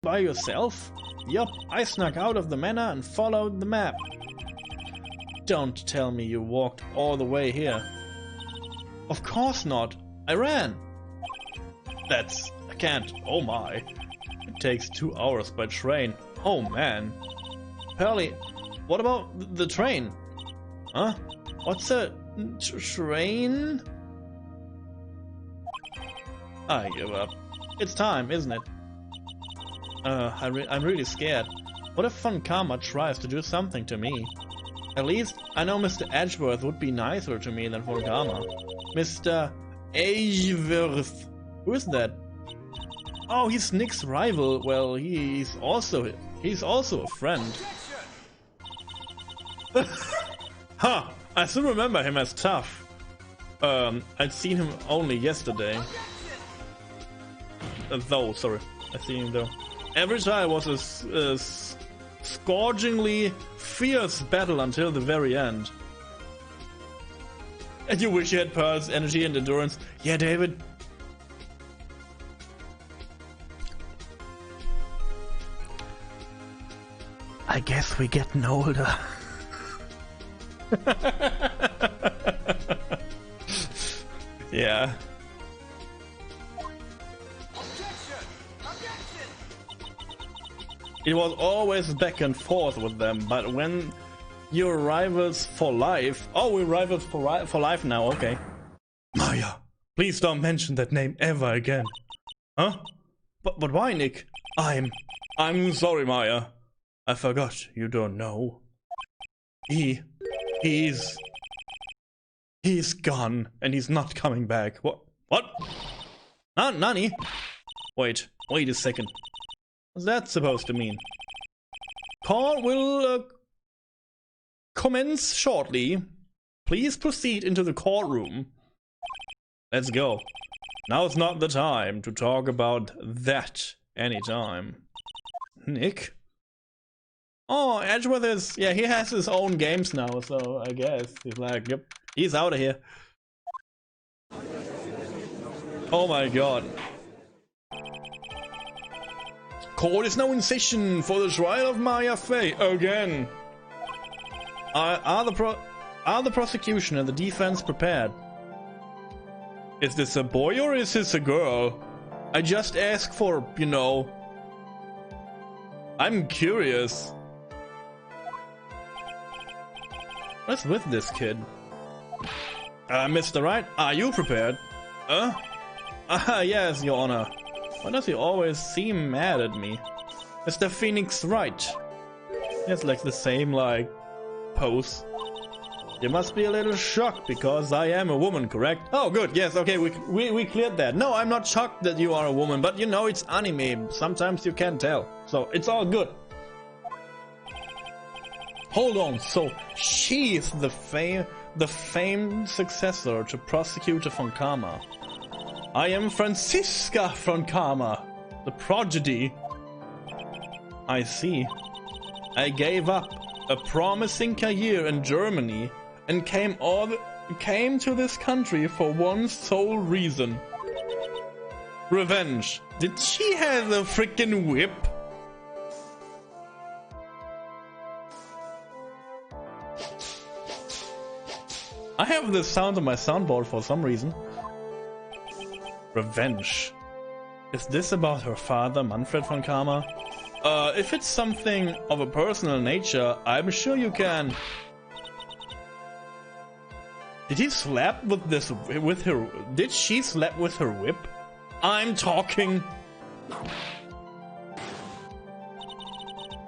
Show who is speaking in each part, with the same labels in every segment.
Speaker 1: By yourself? Yup, I snuck out of the manor and followed the map. Don't tell me you walked all the way here. Of course not. I ran. I can't. Oh my. It takes 2 hours by train. Oh man. Pearly, what about the train? Huh? What's a train? I give up. It's time, isn't it? I'm really scared. What if Funkama tries to do something to me? At least I know Mr. Edgeworth would be nicer to me than Funkama. Mr. Edgeworth. Who is that? Oh, he's Nick's rival. Well, he's also a friend. Huh, I still remember him as tough. I'd seen him only yesterday. Sorry. I seen him though. Every time was a scourgingly fierce battle until the very end. And you wish you had Pearl's energy and endurance. Yeah, David. I guess we're getting older. Yeah. It was always back and forth with them, but when you're rivals for life... Oh, we're rivals for life now, okay. Maya, please don't mention that name ever again. Huh? But why, Nick? I'm sorry, Maya. I forgot you don't know. He's gone, and he's not coming back. What? Nani? Wait a second. What's that supposed to mean? Call will commence shortly. Please proceed into the courtroom. Let's go. Now's not the time to talk about that anytime. Nick? Oh, Edgeworth is... Yeah, he has his own games now, so I guess he's like, yep, he's out of here. Oh my god. Court is now in session for the trial of Maya Fey again. Are the prosecution and the defense prepared? Is this a boy or is this a girl? I just ask for, you know... I'm curious. What's with this kid? Mr. Wright, are you prepared? Yes, Your Honor. Why does he always seem mad at me? Mr. Phoenix Wright. He has like the same, like, pose. You must be a little shocked because I am a woman, correct? Oh, good, yes, okay, we cleared that. No, I'm not shocked that you are a woman, but you know, it's anime. Sometimes you can't tell. So, it's all good. Hold on, so she is the famed successor to Prosecutor Funkama. I am Franziska Funkama, the prodigy. I see. I gave up a promising career in Germany and came to this country for one sole reason. Revenge. Did she have a freaking whip? I have this sound on my soundboard for some reason. Revenge. Is this about her father, Manfred Funkama? If it's something of a personal nature, I'm sure you can. Did he slap with her? Did she slap with her whip? I'm talking.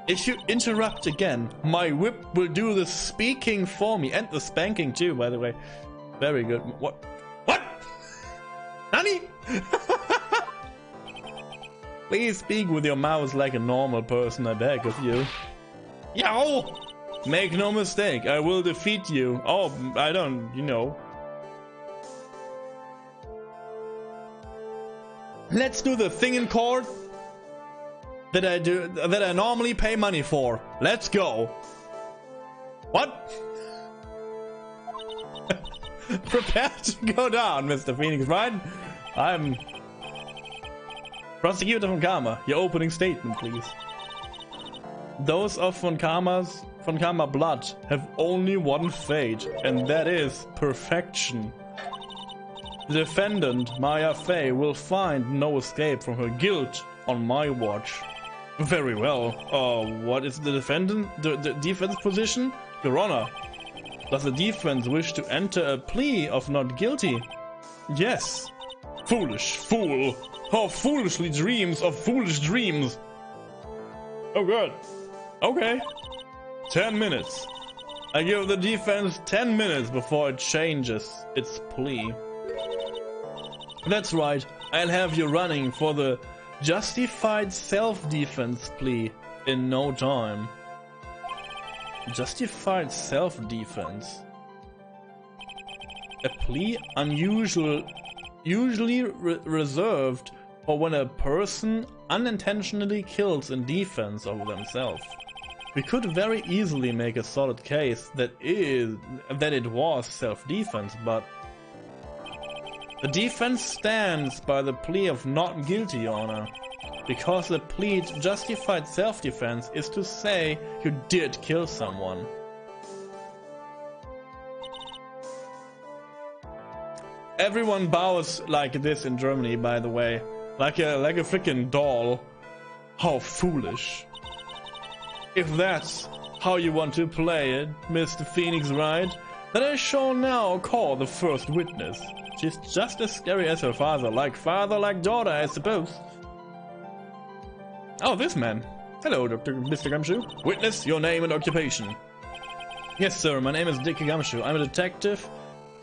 Speaker 1: If you interrupt again, my whip will do the speaking for me and the spanking too, by the way. Very good. What? Nani? Please speak with your mouth like a normal person, I beg of you. Yow! Make no mistake, I will defeat you. Oh, I don't, you know. Let's do the thing in court that I normally pay money for. Let's go. What? Prepare to go down, Mr. Phoenix, right? Prosecutor von Karma, your opening statement, please. Those of von Karma blood have only one fate, and that is perfection. The defendant, Maya Fey, will find no escape from her guilt on my watch. Very well. What is the defense position? Your Honor, does the defense wish to enter a plea of not guilty? Yes. Foolish fool! How foolishly dreams of foolish dreams! Oh good. Okay. 10 minutes. I give the defense 10 minutes before it changes its plea. That's right. I'll have you running for the justified self-defense plea in no time. Justified self-defense. A plea usually reserved for when a person unintentionally kills in defense of themselves. We could very easily make a solid case that it was self-defense, but the defense stands by the plea of not guilty, Your Honor, because the plea to justified self-defense is to say you did kill someone. Everyone bows like this in Germany, by the way, like a freaking doll. How foolish! If that's how you want to play it, Mr. Phoenix Wright, then I shall now call the first witness. She's just as scary as her father like daughter, I suppose. Oh, this man. Hello, Mr. Gumshoe. Witness, your name and occupation. Yes, sir, my name is Dick Gumshoe. I'm a detective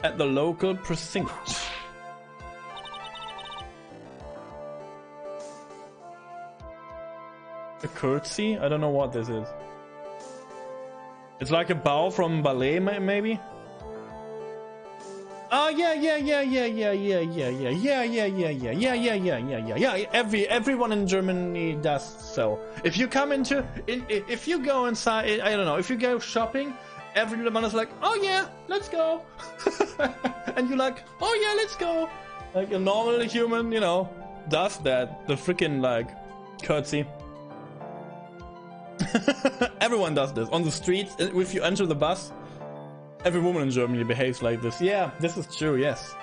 Speaker 1: at the local precinct. A curtsy? I don't know what this is. It's like a bow from ballet, maybe? Oh yeah. Everyone in Germany does so. If you come if you go inside, I don't know, if you go shopping, everyone is like, oh yeah, let's go. And you're like, oh yeah, let's go. Like a normal human, you know, does that. The freaking like curtsy. Everyone does this on the streets. If you enter the bus, every woman in Germany behaves like this. Yeah, this is true, yes.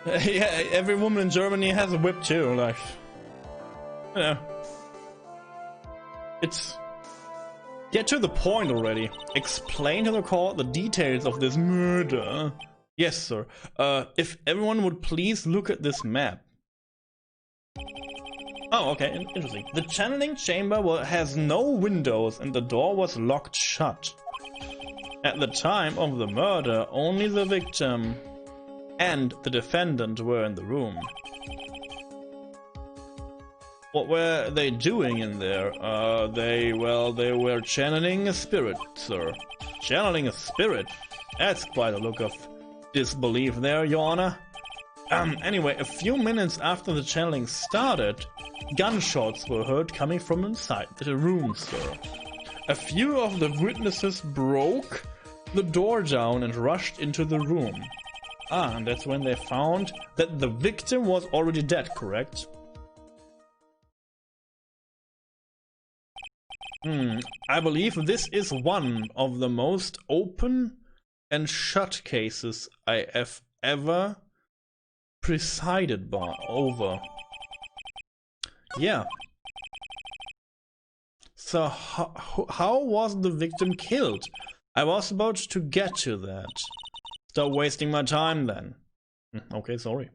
Speaker 1: Yeah, every woman in Germany has a whip too, like, you know. It's... Get to the point already. Explain to the court the details of this murder. Yes, sir. If everyone would please look at this map. Oh, okay, interesting. The channeling chamber has no windows and the door was locked shut. At the time of the murder, only the victim and the defendant were in the room. What were they doing in there? They were channeling a spirit, sir. Channeling a spirit? That's quite a look of disbelief there, Your Honor. Anyway, a few minutes after the channeling started, gunshots were heard coming from inside the room, sir. A few of the witnesses broke the door down and rushed into the room. And that's when they found that the victim was already dead, correct? I believe this is one of the most open and shut cases I have ever presided over. Yeah. So how was the victim killed? I was about to get to that. Stop wasting my time then. Okay, sorry.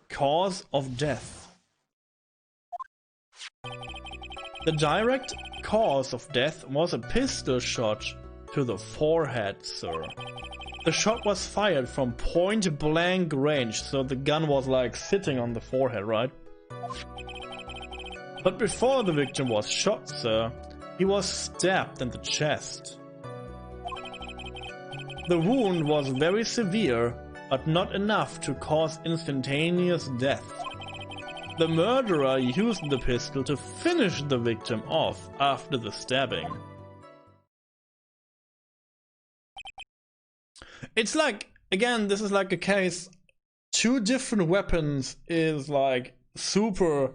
Speaker 1: Cause of death. The direct cause of death was a pistol shot to the forehead, sir. The shot was fired from point blank range, so the gun was like sitting on the forehead, right? But before the victim was shot, sir, he was stabbed in the chest. The wound was very severe, but not enough to cause instantaneous death. The murderer used the pistol to finish the victim off after the stabbing. It's like, again, this is like a case 2 different weapons is like super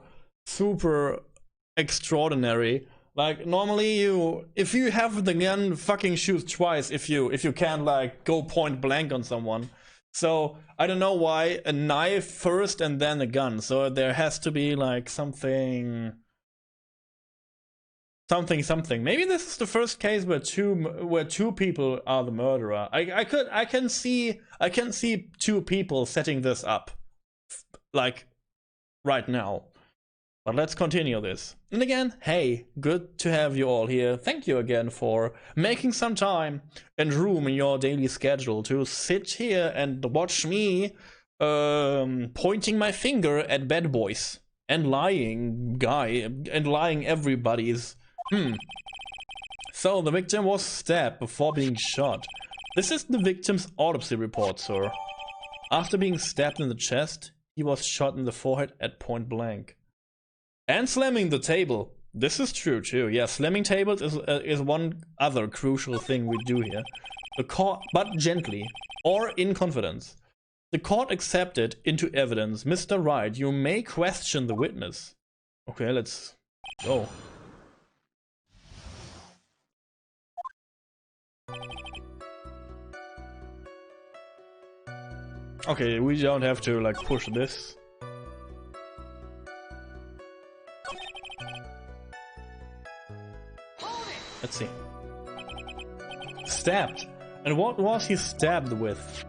Speaker 1: extraordinary. Like normally if you have the gun, fucking shoot twice if you can't like go point blank on someone. So I don't know why a knife first and then a gun. So there has to be like something. Maybe this is the first case where two people are the murderer. I can see 2 people setting this up, like right now. But let's continue this. And again, hey, good to have you all here. Thank you again for making some time and room in your daily schedule to sit here and watch me pointing my finger at bad boys and lying everybody's. So the victim was stabbed before being shot. This is the victim's autopsy report, sir. After being stabbed in the chest, he was shot in the forehead at point blank. And slamming the table. This is true too. Yeah, slamming tables is one other crucial thing we do here. The court, but gently, or in confidence. The court accepted into evidence. Mr. Wright, you may question the witness. Okay, let's go. Okay, we don't have to like push this. Let's see. Stabbed. And what was he stabbed with?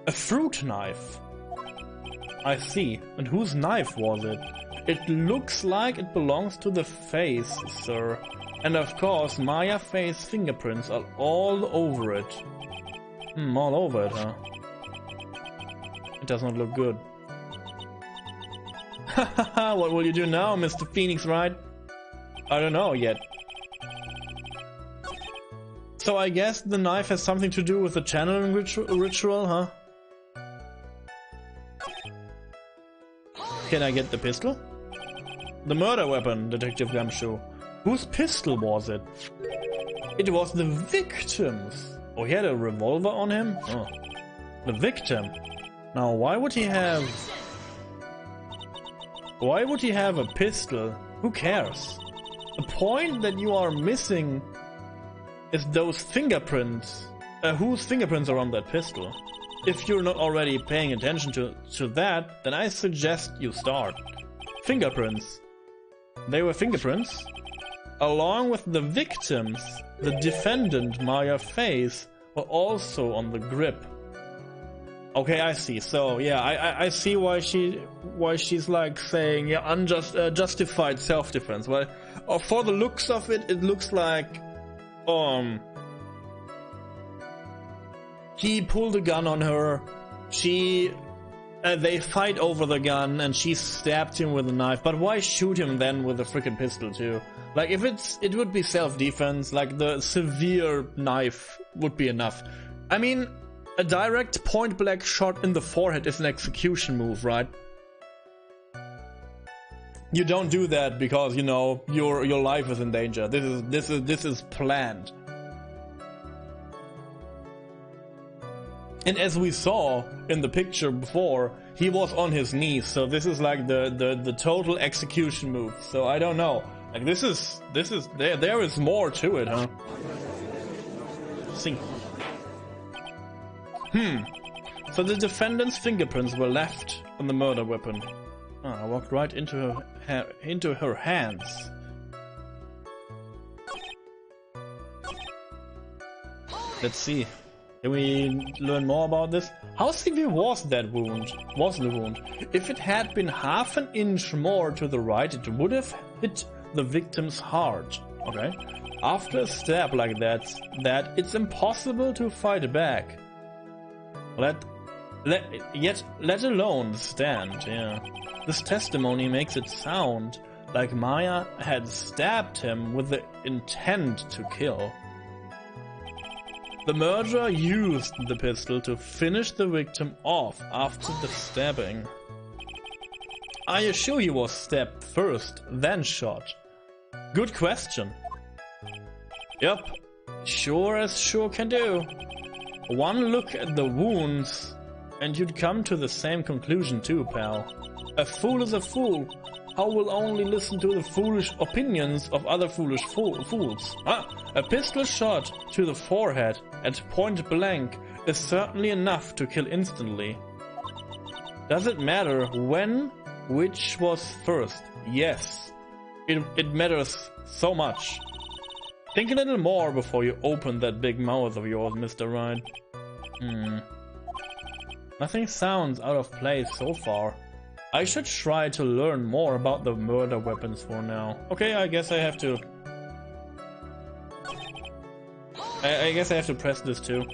Speaker 1: A fruit knife. I see. And whose knife was it? It looks like it belongs to the face, sir. And of course, Maya Faye's fingerprints are all over it. All over it, huh? It does not look good. Hahaha, what will you do now, Mr. Phoenix Wright? I don't know yet. So I guess the knife has something to do with the channeling ritual, huh? Can I get the pistol? The murder weapon, Detective Gumshoe. Whose pistol was it? It was the victim's. Oh, he had a revolver on him? Oh. The victim. Now, why would he have a pistol? Who cares? The point that you are missing is those fingerprints. Whose fingerprints are on that pistol? If you're not already paying attention to that, then I suggest you start. Fingerprints. They were fingerprints. Along with the victims, the defendant, Maya Faye's, were also on the grip. Okay, I see. So yeah, I see why she's like saying justified self-defense. Well, for the looks of it, it looks like he pulled a gun on her. They fight over the gun, and she stabbed him with a knife. But why shoot him then with a freaking pistol too? Like it would be self-defense. Like the severe knife would be enough. I mean, a direct point-blank shot in the forehead is an execution move, right? You don't do that because you know your life is in danger. This is planned. And as we saw in the picture before, he was on his knees, so this is like the total execution move. So I don't know. Like there is more to it, huh? See. So the defendant's fingerprints were left on the murder weapon. I walked right into her hands. Let's see. Can we learn more about this? How severe was that wound? If it had been half an inch more to the right, it would have hit the victim's heart. Okay. After a stab like that, it's impossible to fight back. Let alone stand. Yeah. This testimony makes it sound like Maya had stabbed him with the intent to kill. The murderer used the pistol to finish the victim off after the stabbing. Are you sure he was stabbed first, then shot? Good question. Yup, sure as sure can do. One look at the wounds And you'd come to the same conclusion too, pal. A fool is a fool. How will only listen to the foolish opinions of other foolish fools? A pistol shot to the forehead at point blank is certainly enough to kill instantly. Does it matter when, which was first? Yes. It matters so much. Think a little more before you open that big mouth of yours, Mr. Wright. Nothing sounds out of place so far. I should try to learn more about the murder weapons for now. Okay, I guess I have to... I guess I have to press this too.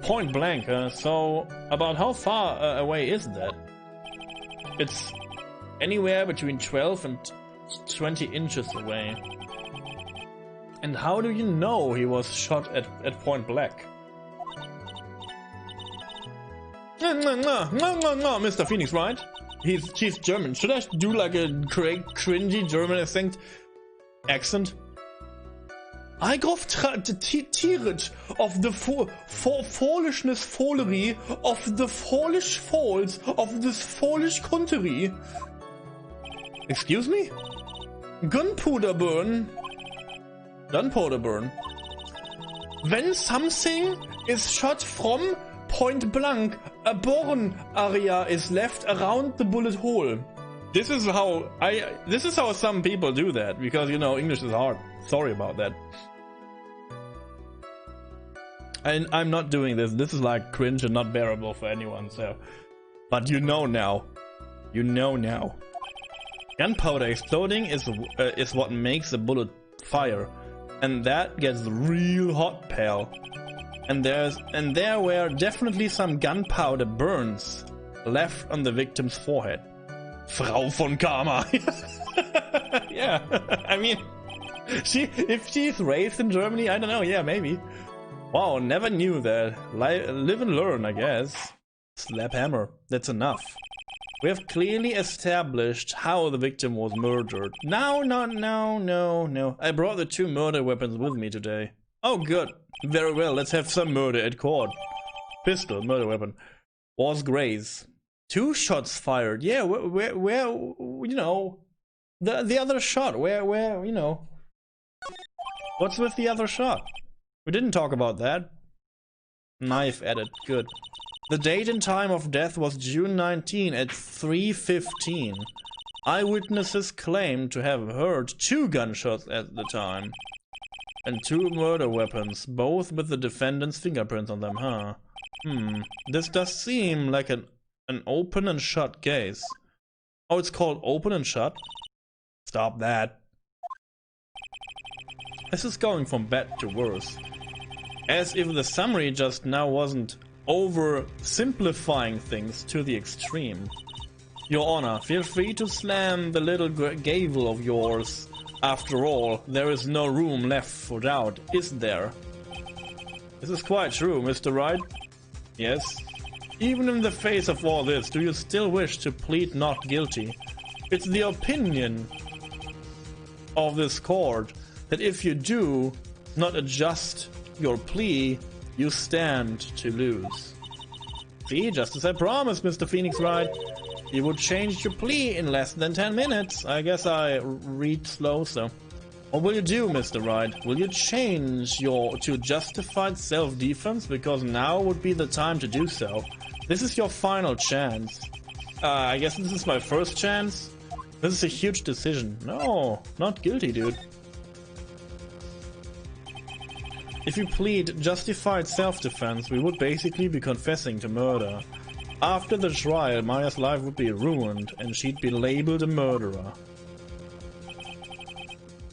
Speaker 1: Point blank, so about how far away is that? It's anywhere between 12 and 20 inches away. And how do you know he was shot at point blank? No, Mr. Phoenix, right? He's German. Should I do like a cringy German accent? I got tired of the foolishness foolery of the foolish fools of this foolish country. Excuse me? Gunpowder burn. Gunpowder burn. When something is shot from point blank, a burn area is left around the bullet hole. This is how some people do that, because, you know, English is hard. Sorry about that. And I'm not doing this. This is like cringe and not bearable for anyone, so... But you know now. You know now. Gunpowder exploding is what makes the bullet fire. And that gets real hot, pal. And there were definitely some gunpowder burns left on the victim's forehead. Frau von Karma. Yeah, I mean, if she's raised in Germany, I don't know, yeah, maybe. Wow, never knew that. Live and learn, I guess. Slap hammer, that's enough. We have clearly established how the victim was murdered. No. I brought the 2 murder weapons with me today. Oh, good. Very well, let's have some murder at court. Pistol, murder weapon. Was graze. 2 shots fired. Yeah, where, you know, the other shot. Where, you know. What's with the other shot? We didn't talk about that. Knife added. Good. The date and time of death was June 19 at 3:15. Eyewitnesses claim to have heard 2 gunshots at the time. And 2 murder weapons, both with the defendant's fingerprints on them, huh? This does seem like an open and shut case. Oh, it's called open and shut? Stop that. This is going from bad to worse. As if the summary just now wasn't oversimplifying things to the extreme. Your Honor, feel free to slam the little gavel of yours. After all, there is no room left for doubt, is there? This is quite true, Mr. Wright. Yes. Even in the face of all this, do you still wish to plead not guilty? It's the opinion of this court that if you do not adjust your plea, you stand to lose. See, just as I promised, Mr. Phoenix Wright. You would change your plea in less than 10 minutes. I guess I read slow, so... What will you do, Mr. Wright? Will you change to justified self-defense? Because now would be the time to do so. This is your final chance. I guess this is my first chance? This is a huge decision. No, not guilty, dude. If you plead justified self-defense, we would basically be confessing to murder. After the trial, Maya's life would be ruined, and she'd be labeled a murderer.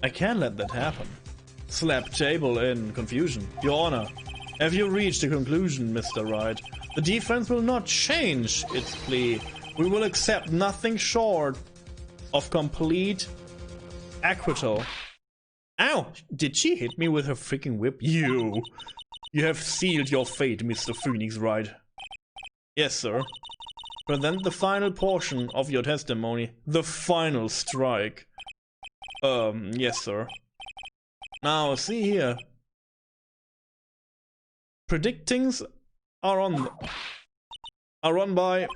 Speaker 1: I can't let that happen. Slap table in confusion. Your Honor, have you reached a conclusion, Mr. Wright? The defense will not change its plea. We will accept nothing short of complete acquittal. Ow! Did she hit me with her freaking whip? You have sealed your fate, Mr. Phoenix Wright. Yes, sir. Present the final portion of your testimony. The final strike. Yes, sir. Now, see here. Predictings are I'll run by...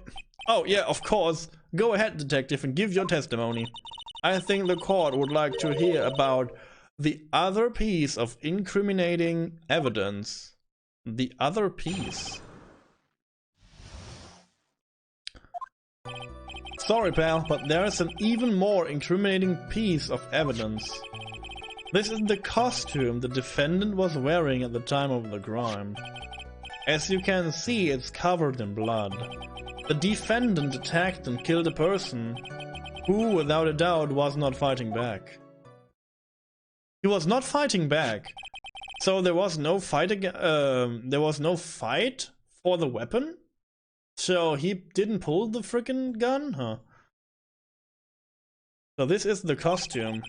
Speaker 1: Oh, yeah, of course. Go ahead, detective, and give your testimony. I think the court would like to hear about the other piece of incriminating evidence. The other piece. Sorry, pal, but there is an even more incriminating piece of evidence. This is the costume the defendant was wearing at the time of the crime. As you can see, it's covered in blood. The defendant attacked and killed a person who, without a doubt, was not fighting back. He was not fighting back. So there was no fight there was no fight for the weapon? So he didn't pull the freaking gun? Huh. So this is the costume.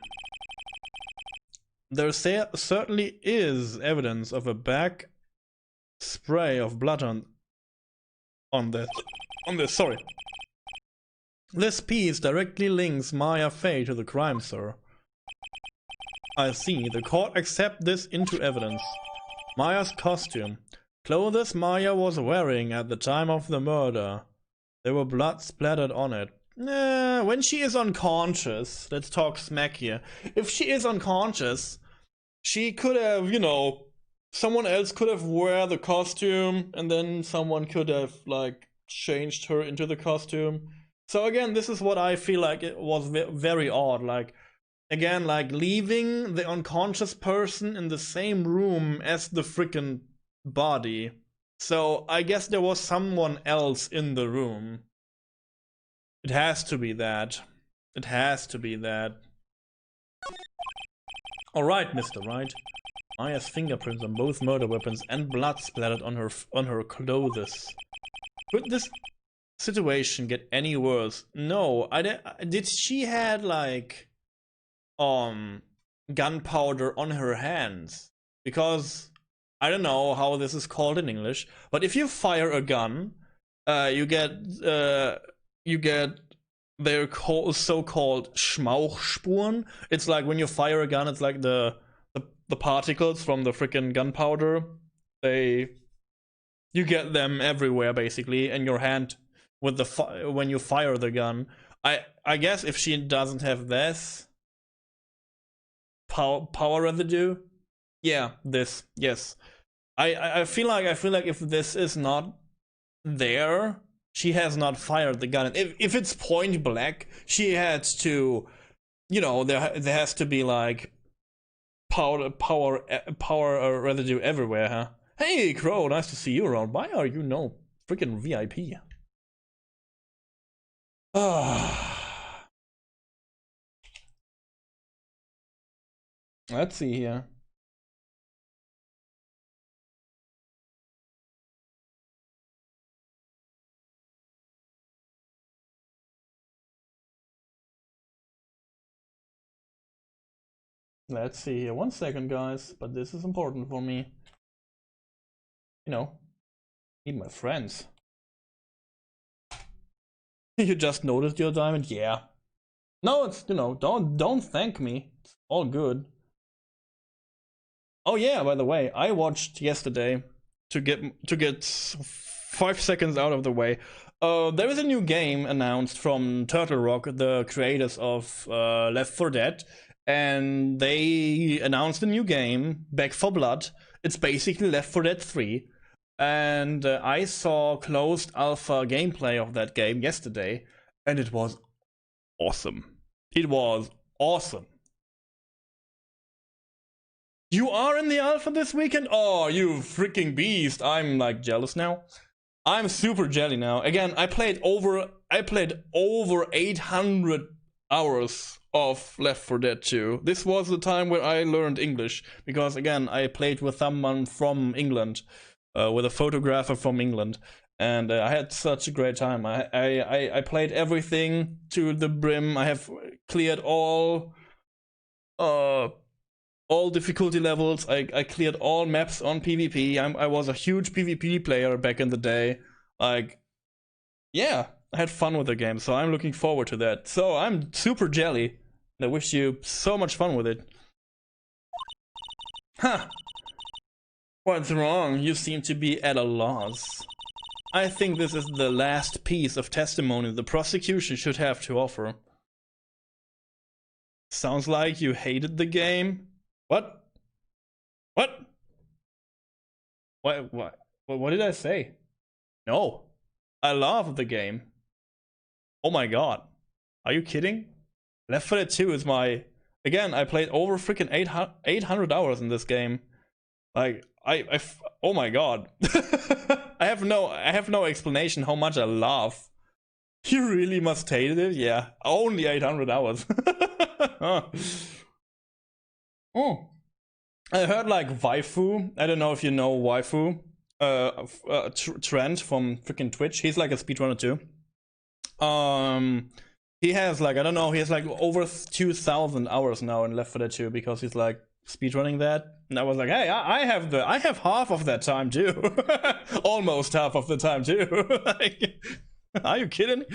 Speaker 1: There certainly is evidence of a back spray of blood on this, sorry. This piece directly links Maya Fey to the crime, sir. I see. The court accept this into evidence. Maya's costume. Clothes Maya was wearing at the time of the murder. There were blood splattered on it. When she is unconscious, let's talk smack here. If she is unconscious, she could have, you know, someone else could have wear the costume and then someone could have, like, changed her into the costume. So again, this is what I feel like it was very odd. Like, again, like leaving the unconscious person in the same room as the freaking body. So I guess there was someone else in the room. It has to be that. It has to be that. Alright, Mr. Wright. Maya's fingerprints on both murder weapons and blood splattered on her clothes. Could this situation get any worse? No, did she had like gunpowder on her hands? Because I don't know how this is called in English, but if you fire a gun, you get their so-called Schmauchspuren. It's like when you fire a gun, it's like the particles from the freaking gunpowder. You get them everywhere basically in your hand with when you fire the gun. I guess if she doesn't have this power residue, yeah, this, yes. I feel like if this is not there, she has not fired the gun. If it's point blank, she had to, you know, there has to be like power residue everywhere, huh? Hey, Crow, nice to see you around. Why are you no freaking VIP? Let's see here. Let's see here. 1 second, guys. But this is important for me. You know, need my friends. You just noticed your diamond? Yeah. No, it's, you know, don't thank me. It's all good. Oh yeah, by the way, I watched yesterday to get 5 seconds out of the way. There is a new game announced from Turtle Rock, the creators of Left 4 Dead, and they announced a new game, Back 4 Blood. It's basically Left 4 Dead 3. And I saw closed alpha gameplay of that game yesterday, and it was awesome. It was awesome. You are in the alpha this weekend? Oh, you freaking beast. I'm like jealous now. I'm super jelly now. Again, I played over 800 hours of Left 4 Dead 2. This was the time where I learned English, because again, I played with someone from England. With a photographer from England, and I had such a great time. I played everything to the brim. I have cleared all difficulty levels. I cleared all maps on PvP. I was a huge PvP player back in the day. Like, yeah, I had fun with the game, so I'm looking forward to that. So I'm super jelly, and I wish you so much fun with it. Huh. What's wrong? You seem to be at a loss. I think this is the last piece of testimony the prosecution should have to offer. Sounds like you hated the game. What? What? What did I say? No. I love the game. Oh my god. Are you kidding? Left 4 Dead 2 is my... Again, I played over freaking 800 hours in this game. Like, oh my god. I have no explanation how much I love. You really must hate it? Yeah, only 800 hours. Oh. I heard like Waifu. I don't know if you know Waifu. Trent from freaking Twitch. He's like a speedrunner too. He has like, I don't know, he has like over 2,000 hours now in Left 4 Dead 2 because he's like speedrunning that. And I was like, hey, I have half of that time too. Almost half of the time too. Like, are you kidding?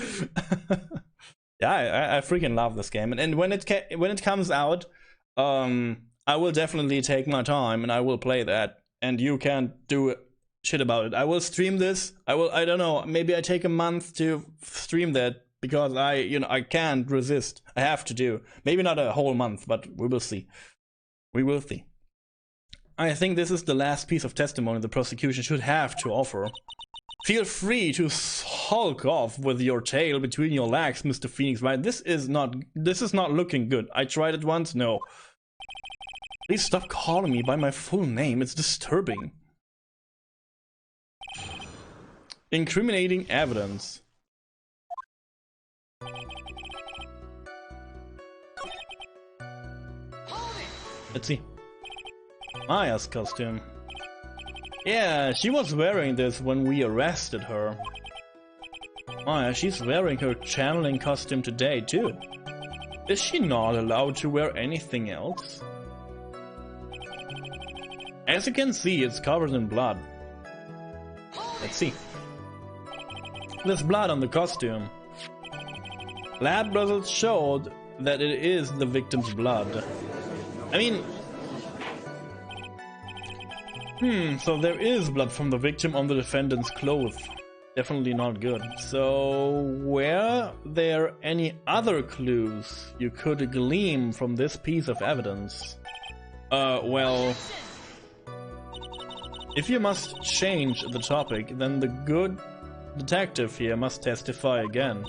Speaker 1: Yeah, I freaking love this game. And when it comes out, I will definitely take my time and I will play that. And you can't do shit about it. I will stream this. I don't know, maybe I take a month to stream that because I can't resist. I have to do. Maybe not a whole month, but we will see. We will see. I think this is the last piece of testimony the prosecution should have to offer. Feel free to sulk off with your tail between your legs, Mr. Phoenix Wright. This is not looking good. I tried it once, no. Please stop calling me by my full name, it's disturbing. Incriminating evidence. Let's see. Maya's costume. Yeah, she was wearing this when we arrested her. Maya, she's wearing her channeling costume today too. Is she not allowed to wear anything else? As you can see, it's covered in blood. Let's see. There's blood on the costume. Lab results showed that it is the victim's blood. I mean... so there is blood from the victim on the defendant's clothes. Definitely not good. So, were there any other clues you could glean from this piece of evidence? Well... If you must change the topic, then the good detective here must testify again.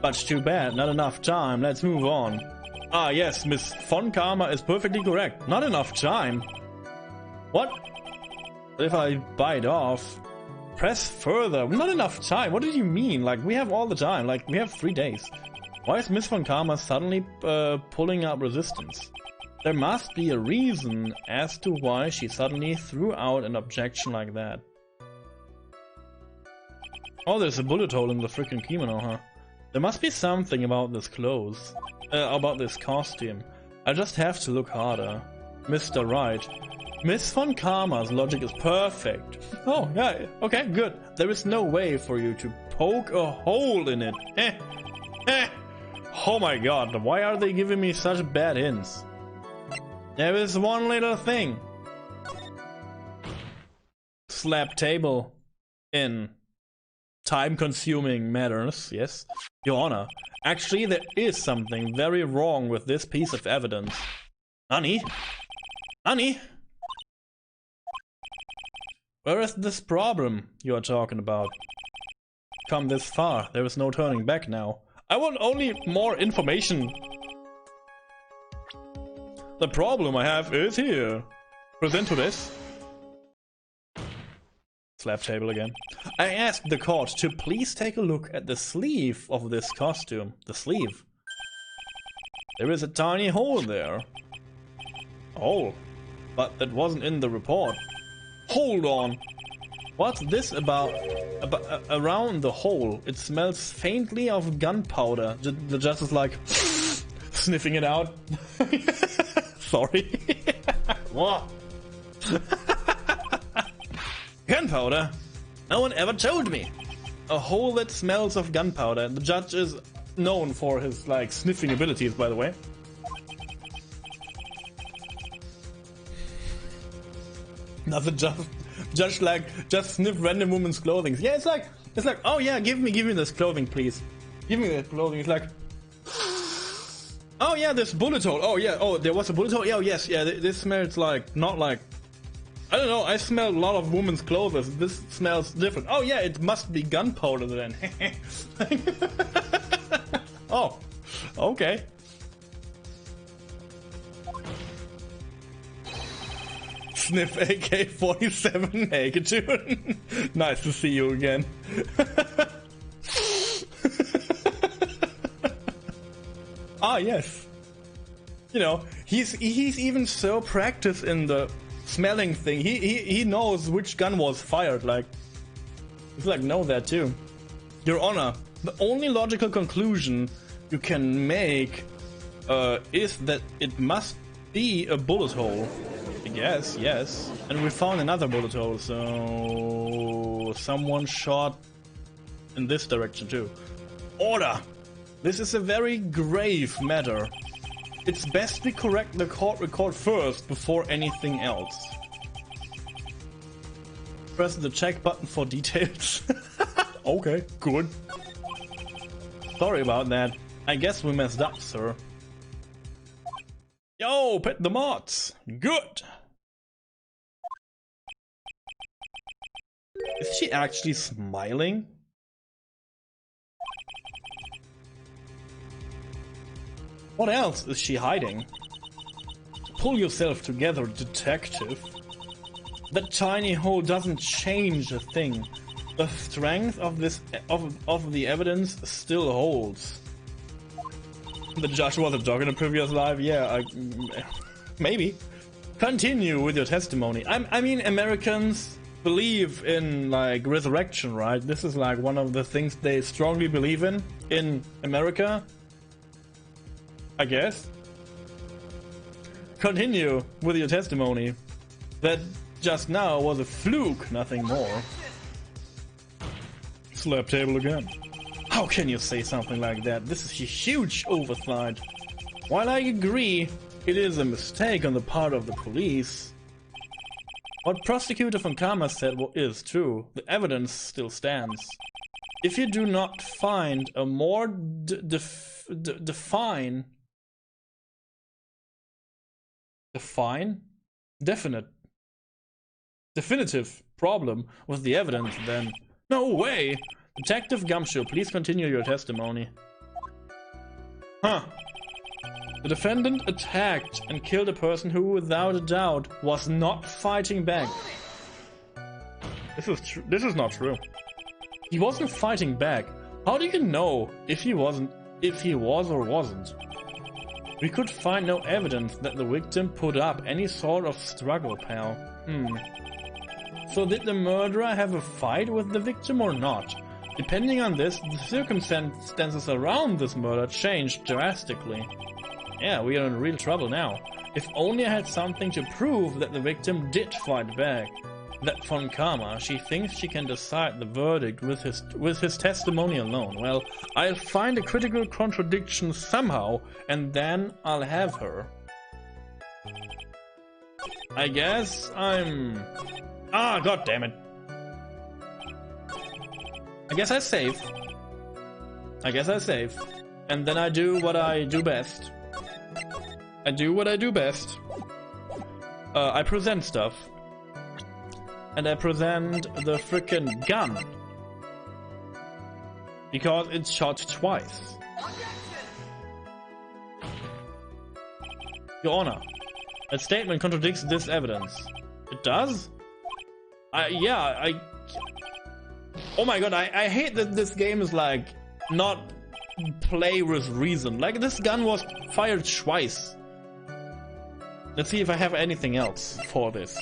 Speaker 1: But too bad, not enough time, let's move on. Ah yes, Miss Von Karma is perfectly correct. Not enough time? What? If I bite off? Press further. Not enough time? What did you mean? Like, we have all the time. Like, we have 3 days. Why is Miss Von Karma suddenly pulling up resistance? There must be a reason as to why she suddenly threw out an objection like that. Oh, there's a bullet hole in the freaking kimono, huh? There must be something about this clothes. About this costume. I just have to look harder. Mr. Wright. Miss Von Karma's logic is perfect. Oh, yeah, okay, good. There is no way for you to poke a hole in it. Oh my god, why are they giving me such bad hints? There is one little thing. Slap table in time-consuming matters, yes. Your Honor, actually there is something very wrong with this piece of evidence. Nani? Nani? Where is this problem you are talking about? Come this far, there is no turning back now. I want only more information. The problem I have is here. Present to this. Slap table again. I asked the court to please take a look at the sleeve of this costume. The sleeve. There is a tiny hole there. Hole? But that wasn't in the report. Hold on. What's this about around the hole? It smells faintly of gunpowder. The judge is like sniffing it out. Sorry. What? Gunpowder? No one ever told me. A hole that smells of gunpowder. The judge is known for his like sniffing abilities, by the way. Does the just sniff random woman's clothing. Yeah, it's like, oh yeah, give me this clothing, please. Give me that clothing. It's like, oh yeah, this bullet hole. Oh yeah, oh there was a bullet hole. Yeah, oh, yes, yeah. This smells like not like. I don't know. I smell a lot of women's clothes. This smells different. Oh yeah, it must be gunpowder then. Oh, okay. Sniff AK-47 Hagetune. Nice to see you again. Ah, yes. You know, he's even so practiced in the smelling thing. He knows which gun was fired. Like, he's like, know that too. Your Honor, the only logical conclusion you can make is that it must be a bullet hole. I guess, yes. And we found another bullet hole, so someone shot in this direction too. Order! This is a very grave matter. It's best we correct the court record first before anything else. Press the check button for details. Okay, good. Sorry about that. I guess we messed up, sir. Yo, pet the mods. Good. Is she actually smiling? What else is she hiding? Pull yourself together, detective. That tiny hole doesn't change a thing. The strength of the evidence still holds. The judge was a dog in a previous life? Yeah, maybe. Continue with your testimony. I mean, Americans believe in, like, resurrection, right? This is, like, one of the things they strongly believe in America. I guess. Continue with your testimony. That just now was a fluke, nothing more. Slap table again. How can you say something like that? This is a huge oversight. While I agree it is a mistake on the part of the police, what Prosecutor von Karma said is true. The evidence still stands. If you do not find a more definitive problem with the evidence, then no way! Detective Gumshoe, please continue your testimony. Huh. The defendant attacked and killed a person who, without a doubt, was not fighting back. This is not true. He wasn't fighting back. How do you know if he was or wasn't? We could find no evidence that the victim put up any sort of struggle, pal. So did the murderer have a fight with the victim or not? Depending on this, the circumstances around this murder changed drastically. Yeah, we are in real trouble now. If only I had something to prove that the victim did fight back. That von Karma, she thinks she can decide the verdict with his testimony alone. Well, I'll find a critical contradiction somehow, and then I'll have her. I guess I'm... Ah, god damn it. I guess I save. And then I do what I do best. I present stuff. And I present the frickin' gun. Because it's shot twice. Your Honor, that statement contradicts this evidence. It does? Oh my god, I hate that this game is like not play with reason. Like, this gun was fired twice. Let's see if I have anything else for this.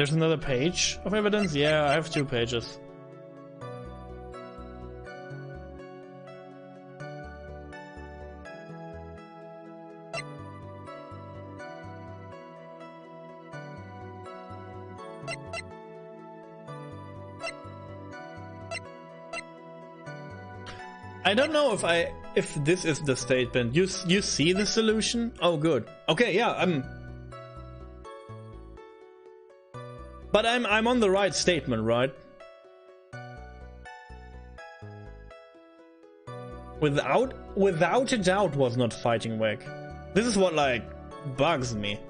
Speaker 1: There's another page of evidence? Yeah, I have 2 pages. I don't know if this is the statement. You see the solution? Oh, good. Okay, yeah, but I'm on the right statement, right? Without a doubt was not fighting back. This is what like bugs me.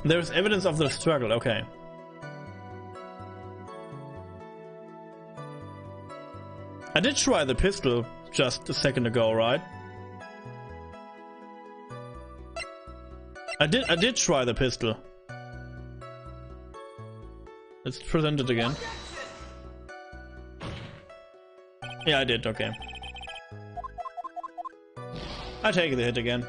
Speaker 1: There's evidence of the struggle, okay. I did try the pistol just a second ago, right? I did try the pistol. Let's present it again. Yeah, I did, okay. I take the hit again.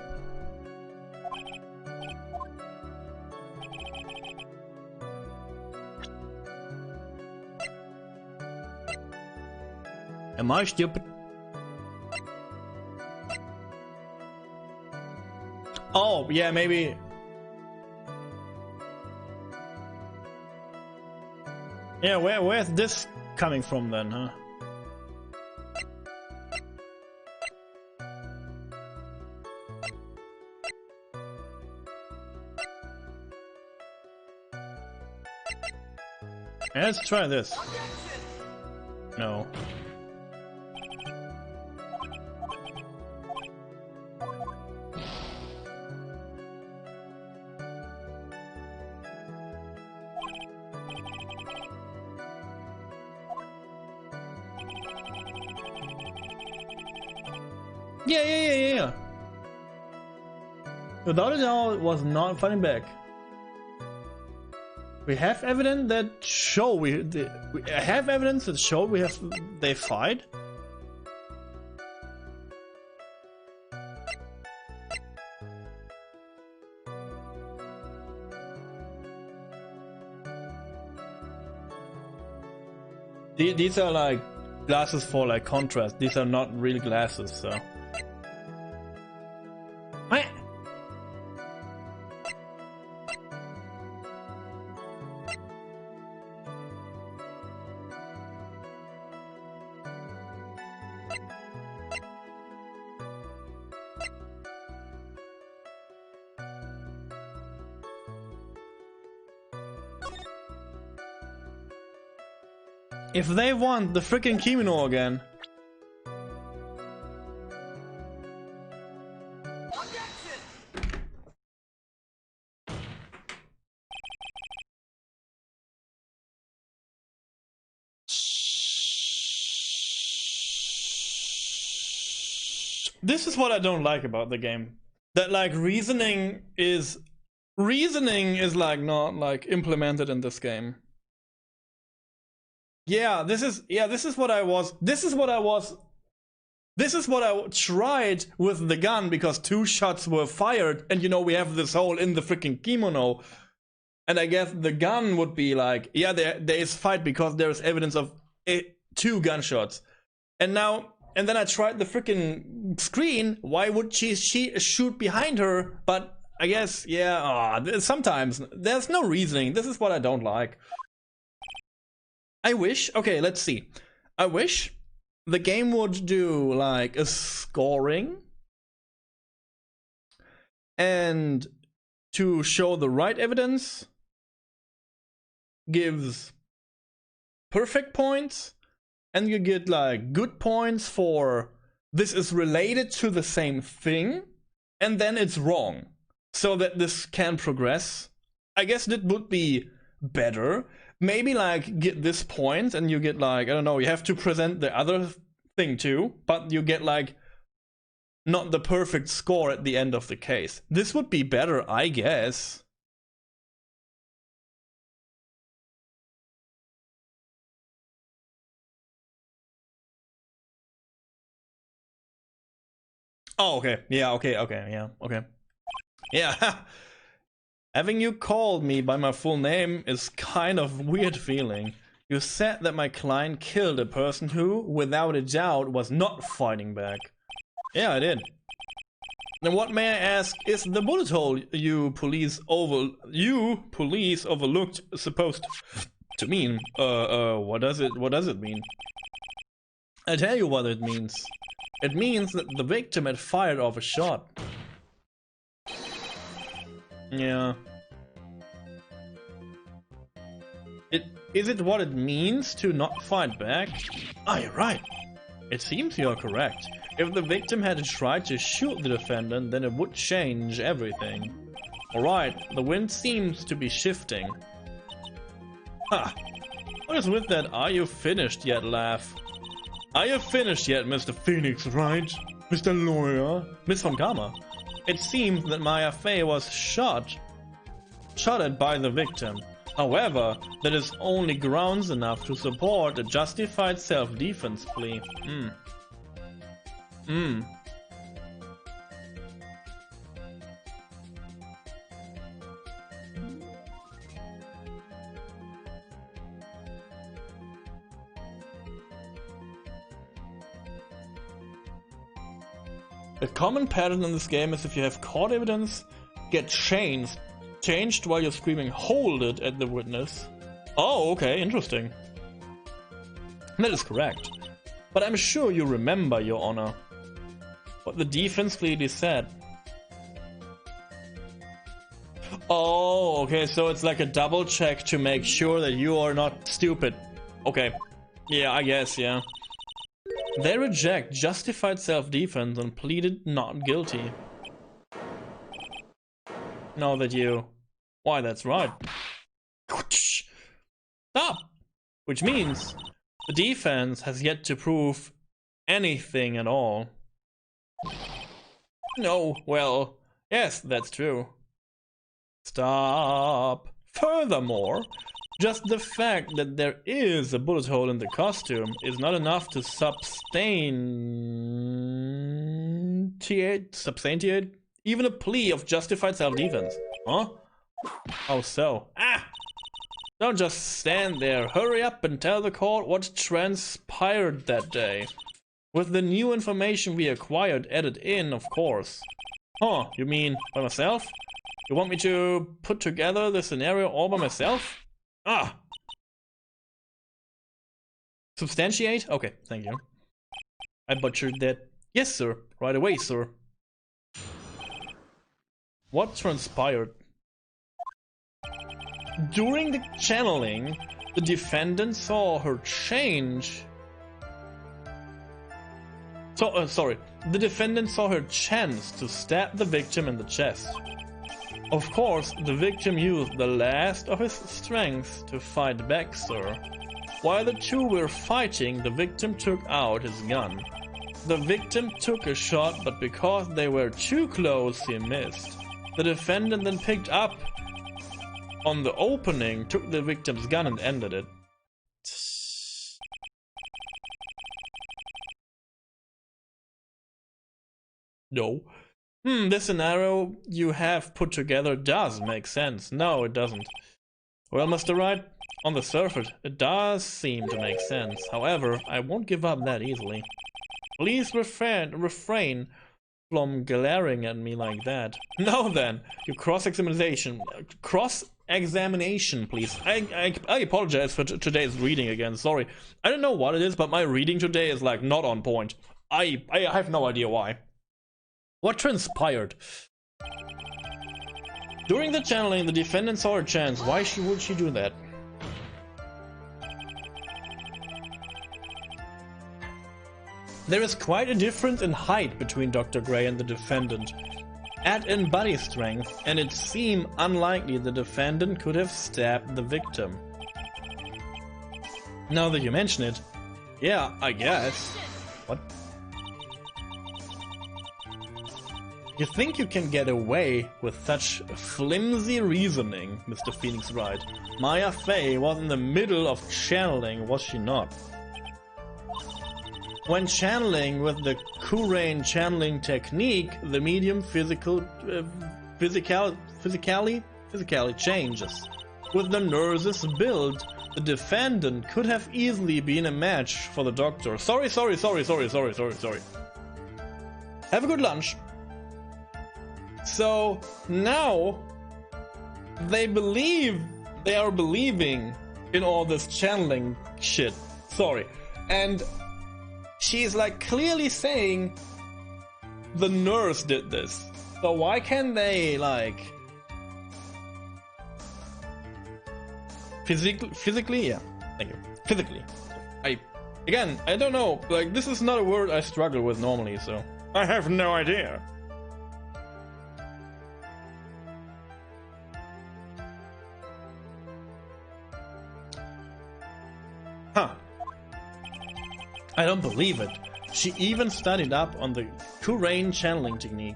Speaker 1: Am I stupid? Oh, yeah, maybe. Yeah, where's this coming from then, huh? Yeah, let's try this. No. Yeah. Without a doubt, it was not fighting back. We have evidence that show we have evidence that show they fight. These are like glasses for like contrast. These are not real glasses, so. If they want the freaking kimono again. This is what I don't like about the game. That like reasoning is like not like implemented in this game. Yeah, this is what I tried with the gun, because 2 shots were fired, and you know we have this hole in the freaking kimono, and I guess the gun would be like, yeah, there is fight because there is evidence of 2 gunshots, and then I tried the freaking screen. Why would she shoot behind her? But I guess, yeah, sometimes there's no reasoning. This is what I don't like. I wish, okay, let's see. I wish the game would do like a scoring, and to show the right evidence gives perfect points, and you get like good points for this is related to the same thing, and then it's wrong, so that this can progress. I guess that would be better. Maybe like get this point and you get like, I don't know, you have to present the other thing too, but you get like not the perfect score at the end of the case. This would be better, I guess. Oh, okay. Yeah, okay, yeah, okay. Yeah. Having you called me by my full name is kind of weird feeling. You said that my client killed a person who, without a doubt, was not fighting back. Yeah, I did. Then what, may I ask, is the bullet hole you police overlooked supposed to mean? What does it mean? I tell you what it means. It means that the victim had fired off a shot. Yeah. Is it what it means to not fight back? Ah, you're right. It seems you're correct. If the victim had tried to shoot the defendant, then it would change everything. Alright, the wind seems to be shifting. Ha! What is with that "are you finished yet" laugh? Are you finished yet, Mr. Phoenix Wright? Mr. Lawyer? Miss Von Karma? It seems that my affair was shot at by the victim. However, that is only grounds enough to support a justified self-defense plea. A common pattern in this game is if you have court evidence, get changed while you're screaming "hold it" at the witness. Oh, okay, interesting. That is correct. But I'm sure you remember, Your Honor, what the defense clearly said. Oh, okay, so it's like a double check to make sure that you are not stupid. Okay. Yeah, I guess, yeah. They reject justified self-defense and pleaded not guilty. Know that you... Why, that's right. Stop! Which means the defense has yet to prove anything at all. No, well, yes, that's true. Stop. Furthermore, just the fact that there is a bullet hole in the costume is not enough to substantiate even a plea of justified self-defense. Huh? How so? Ah! Don't just stand there. Hurry up and tell the court what transpired that day. With the new information we acquired added in, of course. Huh, you mean by myself? You want me to put together the scenario all by myself? Ah! Substantiate? Okay, thank you. I butchered that. Yes, sir. Right away, sir. What transpired? During the channeling, the defendant saw her change. The defendant saw her chance to stab the victim in the chest. Of course, the victim used the last of his strength to fight back, sir. While the two were fighting, the victim took out his gun. The victim took a shot, but because they were too close, he missed. The defendant then picked up on the opening, took the victim's gun and ended it. No. This scenario you have put together does make sense. No, it doesn't. Well, Mr. Wright, on the surface, it does seem to make sense. However, I won't give up that easily. Please refrain from glaring at me like that. No then, you cross-examination, please. I apologize for today's reading again, sorry. I don't know what it is, but my reading today is like not on point. I have no idea why. What transpired? During the channeling, the defendant saw her chance. Why would she do that? There is quite a difference in height between Dr. Gray and the defendant. Add in body strength, and it seemed unlikely the defendant could have stabbed the victim. Now that you mention it, yeah, I guess. What? You think you can get away with such flimsy reasoning, Mr. Phoenix Wright? Maya Fey was in the middle of channeling, was she not? When channeling with the Kurain channeling technique, the medium physically changes. With the nurse's build, the defendant could have easily been a match for the doctor. Sorry. Have a good lunch. So now they are believing in all this channeling shit. Sorry. And she's like clearly saying the nurse did this. So why can't they like physically? Yeah, thank you. Physically. I don't know. Like, this is not a word I struggle with normally, so I have no idea. Huh. I don't believe it. She even studied up on the Kurain channeling technique.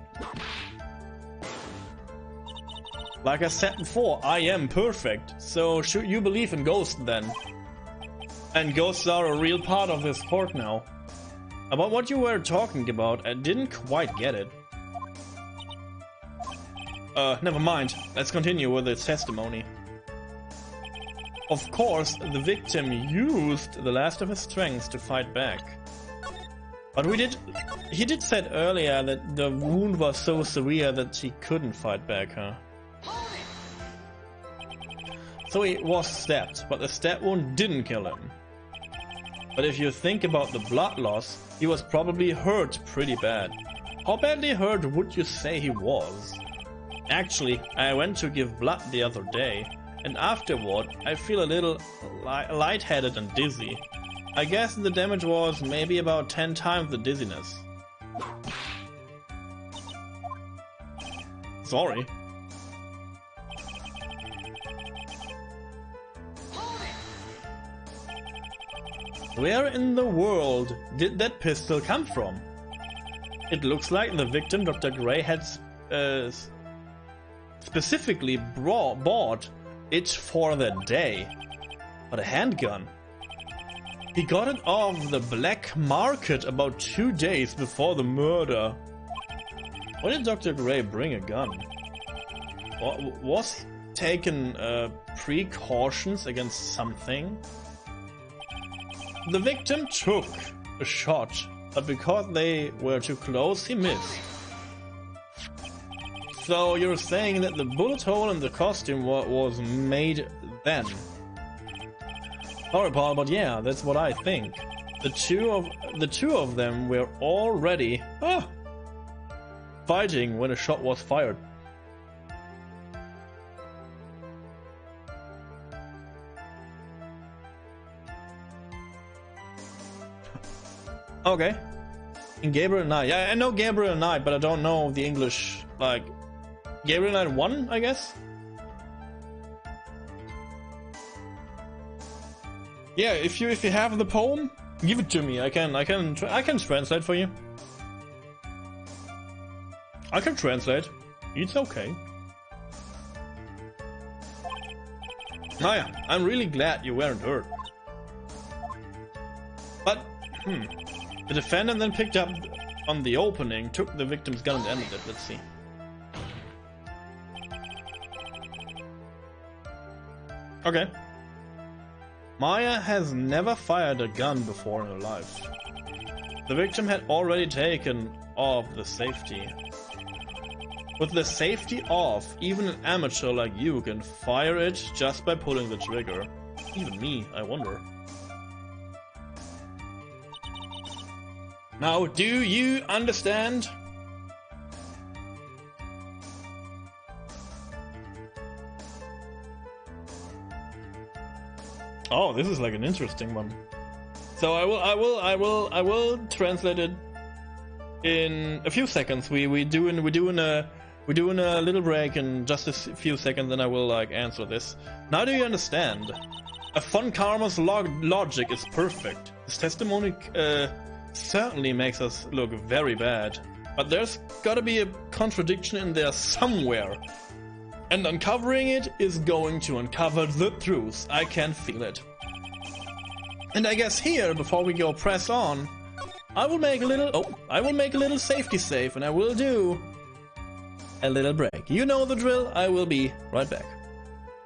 Speaker 1: Like I said before, I am perfect. So should you believe in ghosts then? And ghosts are a real part of this court now. About what you were talking about, I didn't quite get it. Never mind. Let's continue with its testimony. Of course, the victim used the last of his strength to fight back. But he did said earlier that the wound was so severe that he couldn't fight back, huh? So he was stabbed, but the stab wound didn't kill him. But if you think about the blood loss, he was probably hurt pretty bad. How badly hurt would you say he was? Actually, I went to give blood the other day, and afterward I feel a little lightheaded and dizzy. I guess the damage was maybe about 10 times the dizziness. Sorry. Where in the world did that pistol come from? It looks like the victim Dr. Gray had specifically bought it for the day. But a handgun? He got it off the black market about 2 days before the murder. Why did Dr. Gray bring a gun? Was he taking precautions against something? The victim took a shot, but because they were too close, he missed. So you're saying that the bullet hole in the costume was made then? Sorry, Paul, but yeah, that's what I think. The two of them were already fighting when a shot was fired. Okay. In Gabriel Knight. Yeah, I know Gabriel Knight, but I don't know the English, like... Gabriel Knight 1, I guess? Yeah, if you have the poem, give it to me. I can translate for you. I can translate. It's okay. Oh yeah, I'm really glad you weren't hurt. But, the defendant then picked up on the opening, took the victim's gun and ended it. Let's see. Okay. Maya has never fired a gun before in her life. The victim had already taken off the safety. With the safety off, even an amateur like you can fire it just by pulling the trigger. Even me, I wonder. Now, do you understand? Oh, this is like an interesting one. So I will translate it in a few seconds. We're doing a little break in just a few seconds, and I will like answer this. Now do you understand? A Von Karma's logic is perfect. His testimony certainly makes us look very bad, but there's gotta be a contradiction in there somewhere. And uncovering it is going to uncover the truth. I can feel it. And I guess here, before we go press on, I will make a little safety save, and I will do a little break. You know the drill. I will be right back.